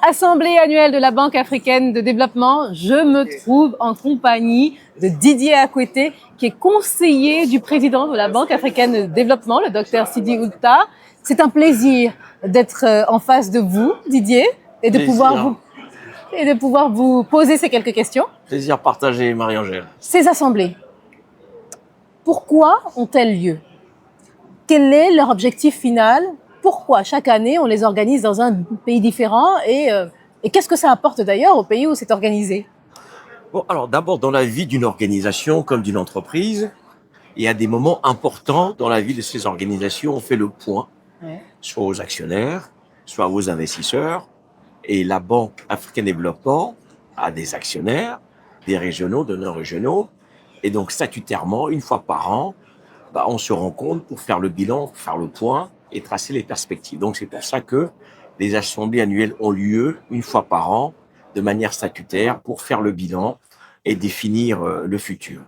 Assemblée annuelle de la Banque africaine de développement, je me trouve en compagnie de Didier Akwete, qui est conseiller du président de la Banque africaine de développement, le docteur Sidi Oulta. C'est un plaisir d'être en face de vous, Didier, et de pouvoir vous poser ces quelques questions. Plaisir partagé, Marie-Angèle. Ces assemblées, pourquoi ont-elles lieu? Quel est leur objectif final? Pourquoi chaque année on les organise dans un pays différent et qu'est-ce que ça apporte d'ailleurs au pays où c'est organisé? Bon, alors d'abord, dans la vie d'une organisation comme d'une entreprise, il y a des moments importants dans la vie de ces organisations. On fait le point, soit aux actionnaires, soit aux investisseurs. Et la Banque africaine de développement a des actionnaires, des régionaux, de non-régionaux. Et donc, statutairement, une fois par an, on se rencontre pour faire le bilan, pour faire le point et tracer les perspectives. Donc, c'est pour ça que les assemblées annuelles ont lieu une fois par an, de manière statutaire, pour faire le bilan et définir le futur.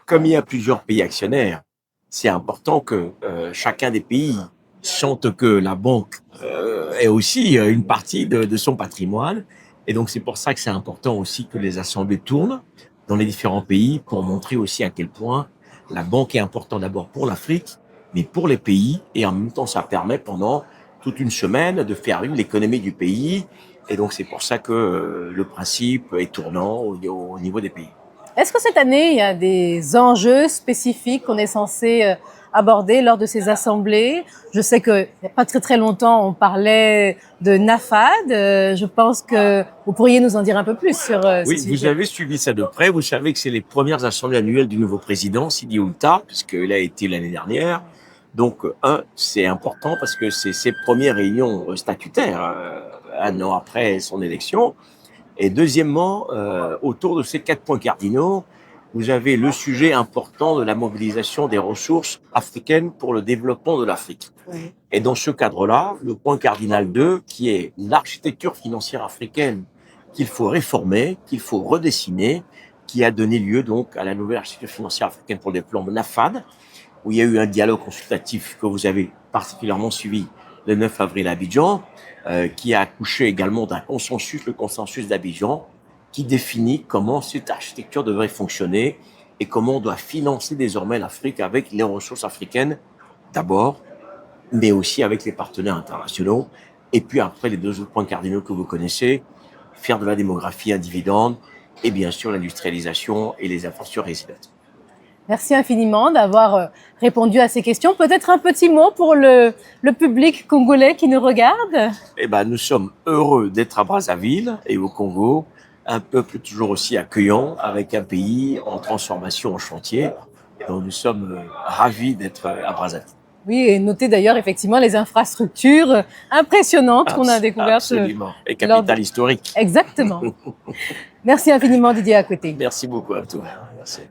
Comme il y a plusieurs pays actionnaires, c'est important que chacun des pays sente que la banque est aussi une partie de son patrimoine. Et donc, c'est pour ça que c'est important aussi que les assemblées tournent dans les différents pays pour montrer aussi à quel point la banque est importante d'abord pour l'Afrique, mais pour les pays. Et en même temps, ça permet pendant toute une semaine de faire vivre l'économie du pays. Et donc, c'est pour ça que le principe est tournant au niveau des pays. Est-ce que cette année, il y a des enjeux spécifiques qu'on est censé aborder lors de ces assemblées? Je sais qu'il n'y a pas très longtemps, on parlait de NAFAD. Je pense que vous pourriez nous en dire un peu plus sur ce Oui, sujet. vous avez suivi ça de près. Vous savez que c'est les premières assemblées annuelles du nouveau président, Sidi Oulta, puisqu'il a été l'année dernière. Donc, c'est important parce que c'est ses premières réunions statutaires, un an après son élection. Et deuxièmement, autour de ces 4 points cardinaux, vous avez le sujet important de la mobilisation des ressources africaines pour le développement de l'Afrique. Oui. Et dans ce cadre-là, le point cardinal 2, qui est l'architecture financière africaine qu'il faut réformer, qu'il faut redessiner, qui a donné lieu donc à la nouvelle architecture financière africaine pour le développement, NAFAD, où il y a eu un dialogue consultatif que vous avez particulièrement suivi le 9 avril à Abidjan, qui a accouché également d'un consensus, le consensus d'Abidjan, qui définit comment cette architecture devrait fonctionner et comment on doit financer désormais l'Afrique avec les ressources africaines d'abord, mais aussi avec les partenaires internationaux. Et puis après, les 2 autres points cardinaux que vous connaissez, faire de la démographie un dividende et bien sûr l'industrialisation et les infrastructures résilientes. Merci infiniment d'avoir répondu à ces questions. Peut-être un petit mot pour le public congolais qui nous regarde? Nous sommes heureux d'être à Brazzaville et au Congo, un peuple toujours aussi accueillant, avec un pays en transformation, en chantier. Donc nous sommes ravis d'être à Brazzaville. Oui, et notez d'ailleurs effectivement les infrastructures impressionnantes qu'on a découvertes. Absolument, et capitale historique. Exactement. Merci infiniment Didier Akwete. Merci beaucoup à toi. Merci.